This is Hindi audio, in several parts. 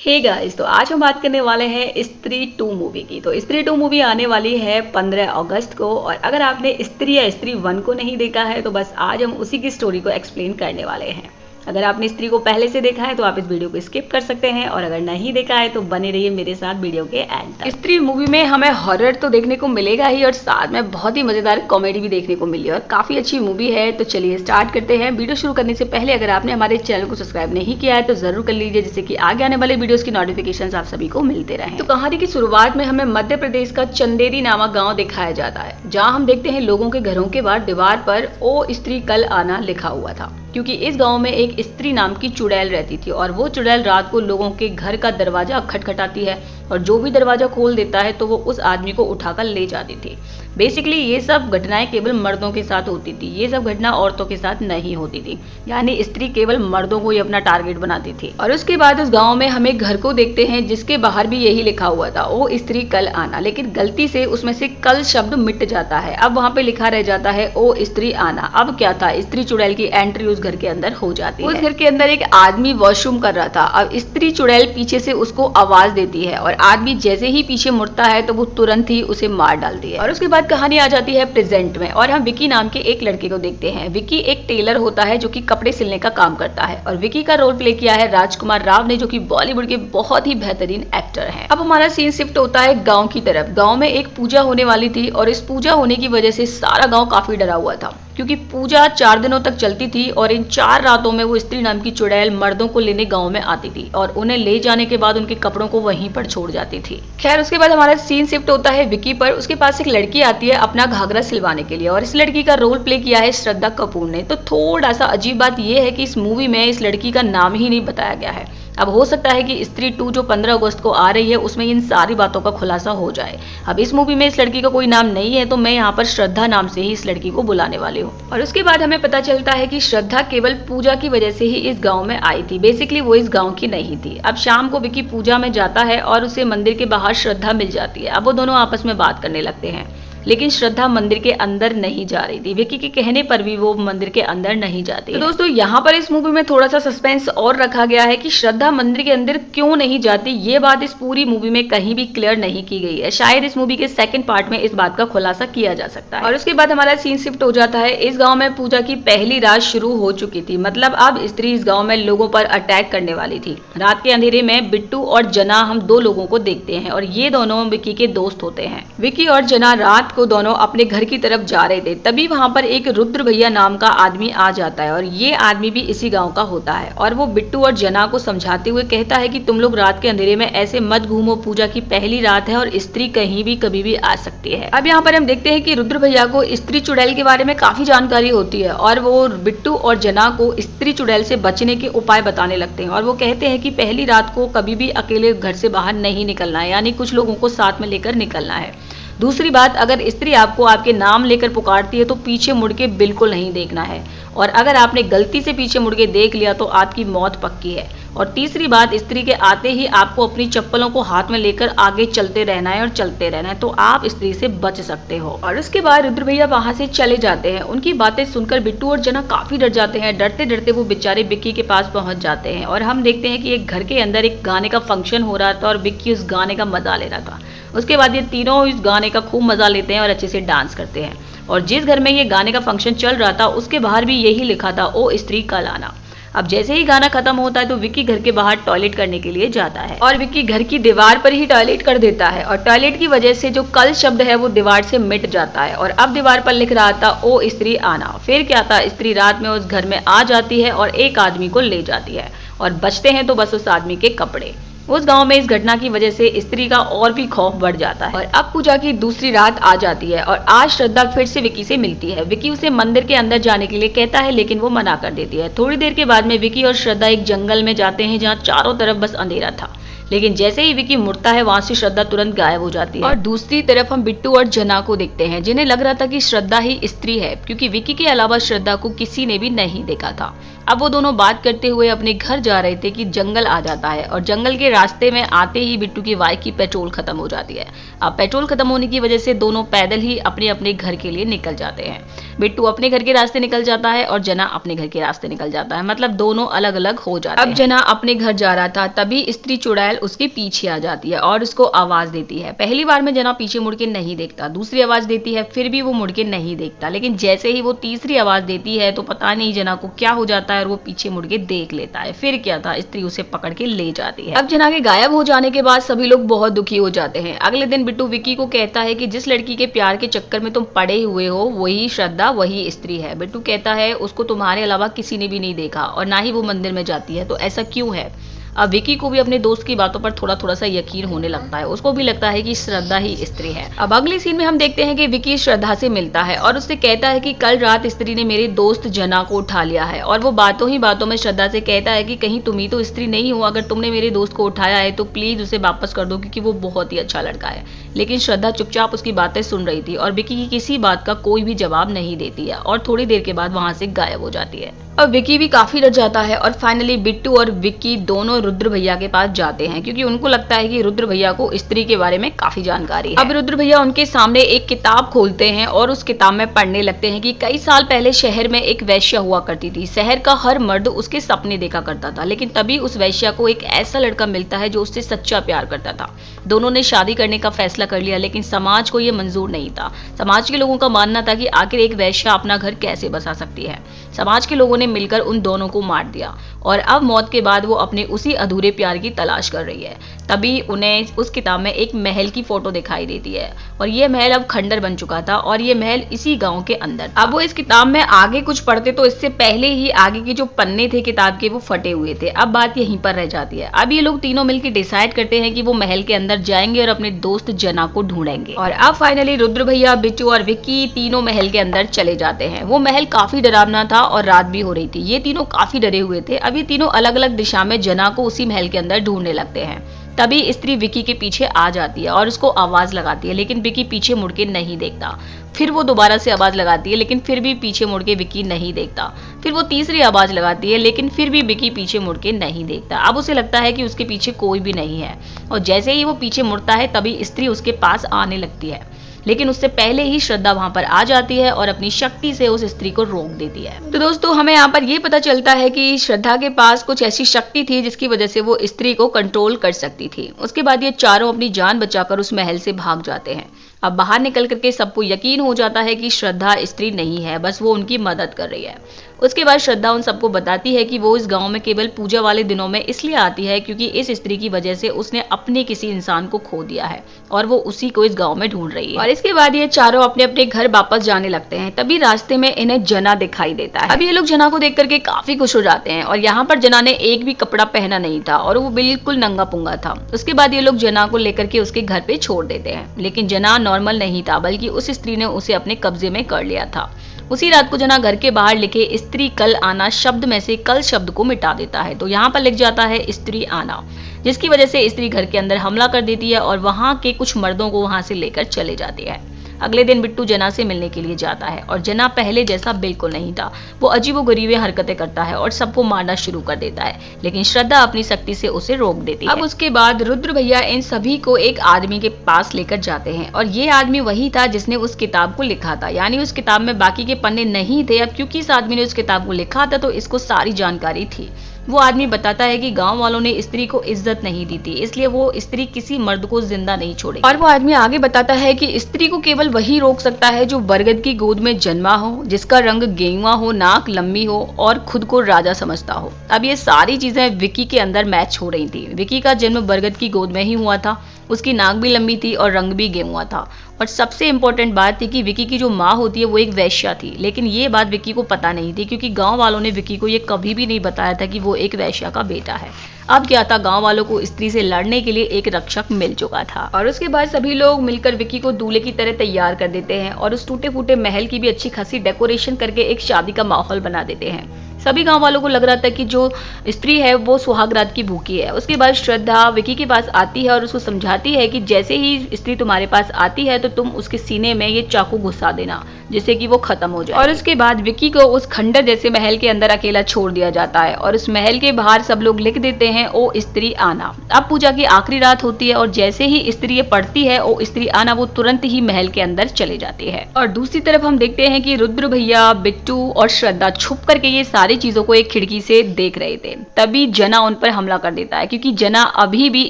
हे गाइस, तो आज हम बात करने वाले हैं स्त्री 2 मूवी की। तो स्त्री 2 मूवी आने वाली है 15 अगस्त को। और अगर आपने स्त्री या स्त्री 1 को नहीं देखा है तो बस आज हम उसी की स्टोरी को एक्सप्लेन करने वाले हैं। अगर आपने स्त्री को पहले से देखा है तो आप इस वीडियो को स्किप कर सकते हैं, और अगर नहीं देखा है तो बने रहिए मेरे साथ वीडियो के एंड तक। स्त्री मूवी में हमें हॉरर तो देखने को मिलेगा ही, और साथ में बहुत ही मजेदार कॉमेडी भी देखने को मिली, और काफी अच्छी मूवी है। तो चलिए स्टार्ट करते हैं। वीडियो शुरू करने से पहले अगर आपने हमारे चैनल को सब्सक्राइब नहीं किया है तो जरूर कर लीजिए, जिससे कि आगे आने वाले वीडियोस की नोटिफिकेशन आप सभी को मिलते रहे। तो कहानी की शुरुआत में हमें मध्य प्रदेश का चंदेरी नामक गाँव दिखाया जाता है, जहाँ हम देखते हैं लोगों के घरों के बाहर दीवार पर ओ स्त्री कल आना लिखा हुआ था, क्योंकि इस गांव में एक स्त्री नाम की चुड़ैल रहती थी, और वो चुड़ैल रात को लोगों के घर का दरवाजा खटखटाती है, और जो भी दरवाजा खोल देता है तो वो उस आदमी को उठाकर ले जाती थी। बेसिकली ये सब घटनाएं केवल मर्दों के साथ होती थी, ये सब घटना औरतों के साथ नहीं होती थी, यानी स्त्री केवल मर्दों को ही अपना टारगेट बनाती थी। और उसके बाद उस गाँव में हम एक घर को देखते हैं जिसके बाहर भी यही लिखा हुआ था, ओ स्त्री कल आना, लेकिन गलती से उसमें से कल शब्द मिट जाता है। अब वहाँ पे लिखा रह जाता है ओ स्त्री आना। अब क्या था, स्त्री चुड़ैल की एंट्री उस घर के अंदर हो जाती है। उस घर के अंदर एक आदमी वॉशरूम कर रहा था। अब स्त्री चुड़ैल पीछे से उसको आवाज देती है, और आदमी जैसे ही पीछे मुड़ता है तो वो तुरंत ही उसे मार डालती है। और उसके बाद कहानी आ जाती है प्रेजेंट में, और हम विकी नाम के एक लड़के को देखते हैं। विकी एक टेलर होता है जो कि कपड़े सिलने का काम करता है, और विकी का रोल प्ले किया है राजकुमार राव ने, जो कि बॉलीवुड के बहुत ही बेहतरीन एक्टर हैं। अब हमारा सीन शिफ्ट होता है गाँव की तरफ। गाँव में एक पूजा होने वाली थी, और इस पूजा होने की वजह से सारा गाँव काफी डरा हुआ था, क्योंकि पूजा 4 दिनों तक चलती थी, और इन 4 रातों में वो स्त्री नाम की चुड़ैल मर्दों को लेने गांव में आती थी, और उन्हें ले जाने के बाद उनके कपड़ों को वहीं पर छोड़ जाती थी। खैर, उसके बाद हमारा सीन शिफ्ट होता है विकी पर। उसके पास एक लड़की आती है अपना घाघरा सिलवाने के लिए, और इस लड़की का रोल प्ले किया है श्रद्धा कपूर ने। तो थोड़ा सा अजीब बात यह है कि इस मूवी में इस लड़की का नाम ही नहीं बताया गया है। अब हो सकता है कि स्त्री 2 जो 15 अगस्त को आ रही है उसमें इन सारी बातों का खुलासा हो जाए। अब इस मूवी में इस लड़की का कोई नाम नहीं है, तो मैं यहाँ पर श्रद्धा नाम से ही इस लड़की को बुलाने वाली हूँ। और उसके बाद हमें पता चलता है कि श्रद्धा केवल पूजा की वजह से ही इस गाँव में आई थी। बेसिकली वो इस गाँव की नहीं थी। अब शाम को विकी पूजा में जाता है, और उसे मंदिर के बाहर श्रद्धा मिल जाती है। अब वो दोनों आपस में बात करने लगते हैं, लेकिन श्रद्धा मंदिर के अंदर नहीं जा रही थी। विकी के कहने पर भी वो मंदिर के अंदर नहीं जाती। तो दोस्तों, यहाँ पर इस मूवी में थोड़ा सा सस्पेंस और रखा गया है कि श्रद्धा मंदिर के अंदर क्यों नहीं जाती। ये बात इस पूरी मूवी में कहीं भी क्लियर नहीं की गई है। शायद इस मूवी के सेकंड पार्ट में इस बात का खुलासा किया जा सकता है। और उसके बाद हमारा सीन शिफ्ट हो जाता है। इस गाँव में पूजा की पहली रात शुरू हो चुकी थी, मतलब अब स्त्री इस गाँव में लोगों पर अटैक करने वाली थी। रात के अंधेरे में बिट्टू और जना हम 2 लोगों को देखते हैं, और ये दोनों विकी के दोस्त होते हैं। विकी और जना रात को दोनों अपने घर की तरफ जा रहे थे। तभी वहां पर एक रुद्र भैया नाम का आदमी आ जाता है, और ये आदमी भी इसी गांव का होता है। और वो बिट्टू और जना को समझाते हुए कहता है कि तुम लोग रात के अंधेरे में ऐसे मत घूमो, पूजा की पहली रात है और स्त्री कहीं भी कभी भी आ सकती है। अब यहाँ पर हम देखते हैं कि रुद्र भैया को स्त्री चुड़ैल के बारे में काफी जानकारी होती है, और वो बिट्टू और जना को स्त्री चुड़ैल से बचने के उपाय बताने लगते हैं। और वो कहते हैं कि पहली रात को कभी भी अकेले घर से बाहर नहीं निकलना है, यानी कुछ लोगों को साथ में लेकर निकलना है। दूसरी बात, अगर स्त्री आपको आपके नाम लेकर पुकारती है तो पीछे मुड़ के बिल्कुल नहीं देखना है, और अगर आपने गलती से पीछे मुड़ के देख लिया तो आपकी मौत पक्की है। और तीसरी बात, स्त्री के आते ही आपको अपनी चप्पलों को हाथ में लेकर आगे चलते रहना है, और चलते रहना है, तो आप स्त्री से बच सकते हो। और उसके बाद रुद्र भैया वहां से चले जाते हैं। उनकी बातें सुनकर बिट्टू और जना काफी डर जाते हैं। डरते डरते वो बेचारे विक्की के पास पहुंच जाते हैं, और हम देखते हैं कि एक घर के अंदर एक गाने का फंक्शन हो रहा था, और विक्की उस गाने का मजा ले रहा था। उसके बाद ये तीनों इस गाने का खूब मजा लेते हैं और अच्छे से डांस करते हैं। और जिस घर में ये गाने का फंक्शन चल रहा था उसके बाहर भी यही लिखा था, ओ स्त्री कल आना। अब जैसे ही गाना खत्म होता है तो विक्की घर के बाहर टॉयलेट करने के लिए जाता है, और विक्की घर की दीवार पर ही टॉयलेट कर देता है, और टॉयलेट की वजह से जो कल शब्द है वो दीवार से मिट जाता है। और अब दीवार पर लिख रहा था, ओ स्त्री आना। फिर क्या था, स्त्री रात में उस घर में आ जाती है और एक आदमी को ले जाती है, और बचते हैं तो बस उस आदमी के कपड़े। उस गांव में इस घटना की वजह से स्त्री का और भी खौफ बढ़ जाता है। और अब पूजा की दूसरी रात आ जाती है, और आज श्रद्धा फिर से विकी से मिलती है। विकी उसे मंदिर के अंदर जाने के लिए कहता है, लेकिन वो मना कर देती है। थोड़ी देर के बाद में विकी और श्रद्धा एक जंगल में जाते हैं, जहाँ चारों तरफ बस अंधेरा था। लेकिन जैसे ही विकी मुड़ता है वहां से श्रद्धा तुरंत गायब हो जाती है। और दूसरी तरफ हम बिट्टू और जना को देखते हैं, जिन्हें लग रहा था कि श्रद्धा ही स्त्री है, क्योंकि विकी के अलावा श्रद्धा को किसी ने भी नहीं देखा था। अब वो दोनों बात करते हुए अपने घर जा रहे थे कि जंगल आ जाता है, और जंगल के रास्ते में आते ही बिट्टू की बाइक की पेट्रोल खत्म हो जाती है। अब पेट्रोल खत्म होने की वजह से दोनों पैदल ही अपने अपने घर के लिए निकल जाते हैं। बिट्टू अपने घर के रास्ते निकल जाता है और जना अपने घर के रास्ते निकल जाता है, मतलब दोनों अलग अलग हो जाते हैं। अब जना अपने घर जा रहा था, तभी स्त्री चुड़ैल उसके पीछे आ जाती है और उसको आवाज देती है। पहली बार में जना पीछे मुड़ के नहीं देखता, दूसरी आवाज देती है, फिर भी वो मुड़ के नहीं देखता, लेकिन जैसे ही वो तीसरी आवाज देती है तो पता नहीं जना को क्या हो जाता है और वो पीछे मुड़ के देख लेता है। फिर क्या था, स्त्री उसे पकड़ के ले जाती है। अब जना के गायब हो जाने के बाद सभी लोग बहुत दुखी हो जाते हैं। अगले दिन बिट्टू विकी को कहता है कि जिस लड़की के प्यार के चक्कर में तुम पड़े हुए हो वही श्रद्धा, वही स्त्री है। बिट्टू कहता है उसको तुम्हारे अलावा किसी ने भी नहीं देखा और ना ही वो मंदिर में जाती है, तो ऐसा क्यों है। अब विकी को भी अपने दोस्त की बातों पर थोड़ा थोड़ा सा यकीन होने लगता है, उसको भी लगता है कि श्रद्धा ही स्त्री है। अब अगले सीन में हम देखते हैं कि विकी श्रद्धा से मिलता है और उससे कहता है कि कल रात स्त्री ने मेरे दोस्त जना को उठा लिया है, और वो बातों ही बातों में श्रद्धा से कहता है कि कहीं तुम ही तो स्त्री नहीं हो, अगर तुमने मेरे दोस्त को उठाया है तो प्लीज उसे वापस कर दो, क्योंकि वो बहुत ही अच्छा लड़का है। लेकिन श्रद्धा चुपचाप उसकी बातें सुन रही थी और विकी की किसी बात का कोई भी जवाब नहीं देती है, और थोड़ी देर के बाद वहां से गायब हो जाती है। अब विकी भी काफी डर जाता है और फाइनली बिट्टू और विकी दोनों रुद्र भैया के पास जाते हैं, क्योंकि उनको लगता है कि रुद्र भैया को स्त्री के बारे में काफी जानकारी है। अब रुद्र भैया उनके सामने एक किताब खोलते हैं और उस किताब में पढ़ने लगते हैं कि कई साल पहले शहर में एक वैश्या हुआ करती थी। शहर का हर मर्द उसके सपने देखा करता था, लेकिन तभी उस वैश्या को एक ऐसा लड़का मिलता है जो उससे सच्चा प्यार करता था। दोनों ने शादी करने का फैसला कर लिया, लेकिन समाज को यह मंजूर नहीं था। समाज के लोगों का मानना था कि आखिर एक वैश्या अपना घर कैसे बसा सकती है। समाज के लोगों ने मिलकर उन दोनों को मार दिया, और अब मौत के बाद वो अपने उसी अधूरे प्यार की तलाश कर रही है। तभी उन्हें उस किताब में एक महल की फोटो दिखाई देती है, और ये महल अब खंडर बन चुका था, और ये महल इसी गांव के अंदर। अब वो इस किताब में आगे कुछ पढ़ते तो इससे पहले ही आगे के जो पन्ने थे किताब के वो फटे हुए थे। अब बात यहीं पर रह जाती है। अब ये लोग तीनों मिलकर डिसाइड करते हैं कि वो महल के अंदर जाएंगे और अपने दोस्त जना को ढूंढेंगे। और अब फाइनली रुद्र भैया, बिट्टू और विक्की तीनों महल के अंदर चले जाते हैं। वो महल काफी डरावना था और रात भी हो रही थी। ये तीनों काफी डरे हुए थे। अब ये तीनों अलग अलग दिशा में जना को उसी महल के अंदर ढूंढने लगते हैं। तभी स्त्री विकी के पीछे आ जाती है और उसको आवाज लगाती है, लेकिन विकी पीछे मुड़ के नहीं देखता। फिर वो दोबारा से आवाज लगाती है, लेकिन फिर भी पीछे मुड़ के विकी नहीं देखता। फिर वो तीसरी आवाज लगाती है, लेकिन फिर भी विकी पीछे मुड़ के नहीं देखता। अब उसे लगता है कि उसके पीछे कोई भी नहीं है, और जैसे ही वो पीछे मुड़ता है तभी स्त्री उसके पास आने लगती है, लेकिन उससे पहले ही श्रद्धा वहां पर आ जाती है और अपनी शक्ति से उस स्त्री को रोक देती है। तो दोस्तों, हमें यहाँ पर यह पता चलता है कि श्रद्धा के पास कुछ ऐसी शक्ति थी जिसकी वजह से वो स्त्री को कंट्रोल कर सकती थी। उसके बाद ये चारों अपनी जान बचाकर उस महल से भाग जाते हैं। अब बाहर निकल करके सबको यकीन हो जाता है कि श्रद्धा स्त्री नहीं है, बस वो उनकी मदद कर रही है। उसके बाद श्रद्धा उन सबको बताती है कि वो इस गांव में केवल पूजा वाले दिनों में इसलिए आती है क्योंकि इस स्त्री की वजह से उसने अपने किसी इंसान को खो दिया है, और वो उसी को इस गांव में ढूंढ रही है। और इसके बाद ये चारों अपने अपने घर वापस जाने लगते हैं। तभी रास्ते में इन्हें जना दिखाई देता है। अब ये लोग जना को देख करके काफी खुश हो जाते हैं, और यहाँ पर जना ने एक भी कपड़ा पहना नहीं था और वो बिल्कुल नंगा पुंगा था। उसके बाद ये लोग जना को लेकर के उसके घर पे छोड़ देते हैं, लेकिन जना नॉर्मल नहीं था, बल्कि उस स्त्री ने उसे अपने कब्जे में कर लिया था। उसी रात को जना घर के बाहर लिखे स्त्री कल आना शब्द में से कल शब्द को मिटा देता है, तो यहाँ पर लिख जाता है स्त्री आना, जिसकी वजह से स्त्री घर के अंदर हमला कर देती है और वहां के कुछ मर्दों को वहां से लेकर चले जाती है। अगले दिन बिट्टू जना से मिलने के लिए जाता है, और जना पहले जैसा बिल्कुल नहीं था। वो अजीबोगरीब हरकतें करता है और सबको मारना शुरू कर देता है, लेकिन श्रद्धा अपनी शक्ति से उसे रोक देती है। अब उसके बाद रुद्र भैया इन सभी को एक आदमी के पास लेकर जाते हैं, और ये आदमी वही था जिसने उस किताब को लिखा था। यानी उस किताब में बाकी के पन्ने नहीं थे। अब क्योंकि इस आदमी ने उस किताब को लिखा था तो इसको सारी जानकारी थी। वो आदमी बताता है कि गांव वालों ने स्त्री को इज्जत नहीं दी थी, इसलिए वो स्त्री किसी मर्द को जिंदा नहीं छोड़ेगी। और वो आदमी आगे बताता है कि स्त्री को केवल वही रोक सकता है जो बरगद की गोद में जन्मा हो, जिसका रंग गेरुआ हो, नाक लंबी हो और खुद को राजा समझता हो। अब ये सारी चीजें विकी के अंदर मैच हो रही थी। विकी का जन्म बरगद की गोद में ही हुआ था, उसकी नाक भी लंबी थी और रंग भी गेरुआ था। और सबसे इम्पोर्टेंट बात थी कि विकी की जो माँ होती है वो एक वैश्या थी, लेकिन ये बात विकी को पता नहीं थी, क्योंकि गांव वालों ने विकी को ये कभी भी नहीं बताया था कि वो एक वैश्या का बेटा है। अब क्या था, गांव वालों को स्त्री से लड़ने के लिए एक रक्षक मिल चुका था। और उसके बाद सभी लोग मिलकर विकी को दूल्हे की तरह तैयार कर देते हैं, और उस टूटे फूटे महल की भी अच्छी खासी डेकोरेशन करके एक शादी का माहौल बना देते हैं। सभी गांव वालों को लग रहा था कि जो स्त्री है वो सुहाग रात की भूखी है। उसके बाद श्रद्धा विकी के पास आती है और उसको समझाती है कि जैसे ही स्त्री तुम्हारे पास आती है तो तुम उसके सीने में ये चाकू घुसा देना जिससे कि वो खत्म हो जाए। और उसके बाद विकी को उस खंडर जैसे महल के अंदर अकेला छोड़ दिया जाता है और उस महल के बाहर सब लोग लिख देते हैं ओ स्त्री आना। अब पूजा की आखिरी रात होती है और जैसे ही स्त्री ये पढ़ती है ओ स्त्री आना, वो तुरंत ही महल के अंदर चले जाती है। और दूसरी तरफ हम देखते हैं कि रुद्र भैया, बिट्टू और श्रद्धा छुप करके ये सारी चीजों को एक खिड़की से देख रहे थे। तभी जना उन पर हमला कर देता है क्योंकि जना अभी भी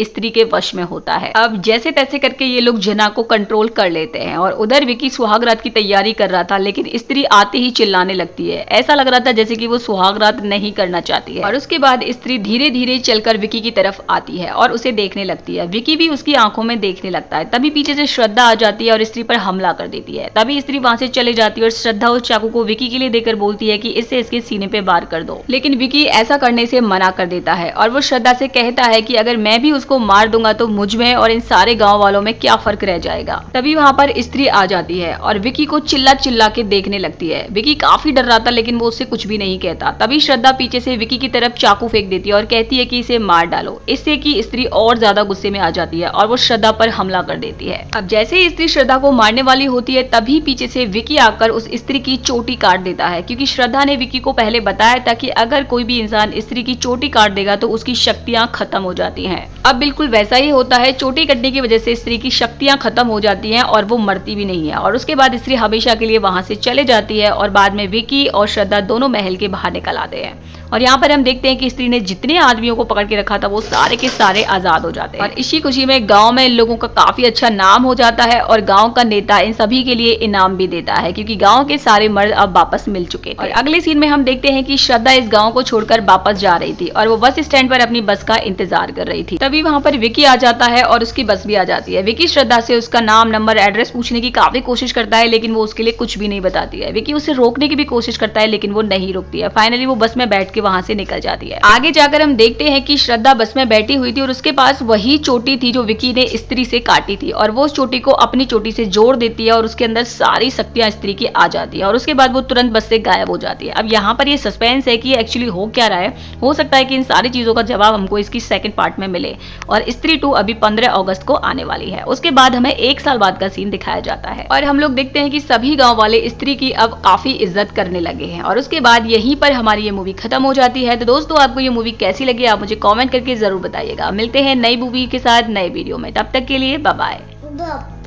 स्त्री के वश में होता है। अब जैसे तैसे करके ये लोग जना को कंट्रोल कर लेते हैं और उधर विकी सुहाग रात की तैयारी कर रहा था, लेकिन स्त्री आते ही चिल्लाने लगती है। ऐसा लग रहा था जैसे कि वो सुहाग रात नहीं करना चाहती है। और उसके बाद स्त्री धीरे धीरे चलकर विकी की तरफ आती है और उसे देखने लगती है। विकी भी उसकी आंखों में देखने लगता है। तभी पीछे से श्रद्धा आ जाती है और स्त्री पर हमला कर देती है। तभी स्त्री वहां से चले जाती है और श्रद्धा उस चाकू को विकी के लिए देकर बोलती है कि इससे इसके सीने पे वार कर दो, लेकिन विकी ऐसा करने से मना कर देता है और वो श्रद्धा से कहता है कि अगर मैं भी उसको मार दूंगा तो मुझ में और इन सारे गांव वालों में क्या फर्क रह जाएगा। तभी वहां पर स्त्री आ जाती है और विकी को चिल्ला चिल्ला के देखने लगती है। विकी काफी डर रहा था लेकिन वो उससे कुछ भी नहीं कहता। तभी श्रद्धा पीछे से विकी की तरफ चाकू फेंक देती है और कहती है कि इसे मार डालो। इससे कि स्त्री और ज्यादा गुस्से में आ जाती है और वो श्रद्धा पर हमला कर देती है। अब जैसे ही स्त्री श्रद्धा को मारने वाली होती है तभी पीछे से विकी आकर उस स्त्री की चोटी काट देता है क्योंकि श्रद्धा ने विकी को पहले बताया था कि अगर कोई भी इंसान स्त्री की चोटी काट देगा तो उसकी शक्तियां खत्म हो जाती हैं। अब बिल्कुल वैसा ही होता है। चोटी कटने की वजह से स्त्री की शक्तियां खत्म हो जाती हैं और वो मरती भी नहीं है। और उसके बाद स्त्री हमेशा के लिए वहां से चले जाती है और बाद में विकी और श्रद्धा दोनों महल के बाहर निकल आते हैं। और यहाँ पर हम देखते हैं कि स्त्री ने जितने आदमियों को पकड़ के रखा था वो सारे के सारे आजाद हो जाते हैं। और इसी खुशी में गांव में इन लोगों का काफी अच्छा नाम हो जाता है और गांव का नेता इन सभी के लिए इनाम भी देता है क्योंकि गांव के सारे मर्द अब वापस मिल चुके थे। और अगले सीन में हम देखते हैं कि श्रद्धा इस गांव को छोड़कर वापस जा रही थी और वो बस स्टैंड पर अपनी बस का इंतजार कर रही थी। तभी वहां पर विकी आ जाता है और उसकी बस भी आ जाती है। विकी श्रद्धा से उसका नाम, नंबर, एड्रेस पूछने की काफी कोशिश करता है लेकिन वो उसके लिए कुछ भी नहीं बताती है। विकी उसे रोकने की भी कोशिश करता है लेकिन वो नहीं रुकती है। फाइनली वो बस में बैठ के वहां से निकल जाती है। आगे जाकर हम देखते हैं कि श्रद्धा बस में बैठी हुई थी और उसके पास वही चोटी थी जो विकी ने स्त्री से काटी थी और वो उस चोटी को अपनी चोटी से जोड़ देती है और उसके अंदर सारी शक्तियां स्त्री की आ जाती है और उसके बाद वो तुरंत बस से गायब हो जाती है। अब यहाँ पर ये सस्पेंस है कि एक्चुअली हो क्या रहा है। हो सकता है कि इन सारी चीजों का जवाब हमको इसकी सेकंड पार्ट में मिले। और स्त्री 2 अभी 15 अगस्त को आने वाली है। उसके बाद हमें 1 साल बाद का सीन दिखाया जाता है और हम लोग देखते हैं कि सभी गांव वाले स्त्री की अब काफी इज्जत करने लगे हैं। और उसके बाद यहीं पर हमारी ये मूवी खत्म हो जाती है। तो दोस्तों आपको ये मूवी कैसी लगी आप मुझे कमेंट करके जरूर बताइएगा। मिलते हैं नई मूवी के साथ नए वीडियो में, तब तक के लिए बाय बाय।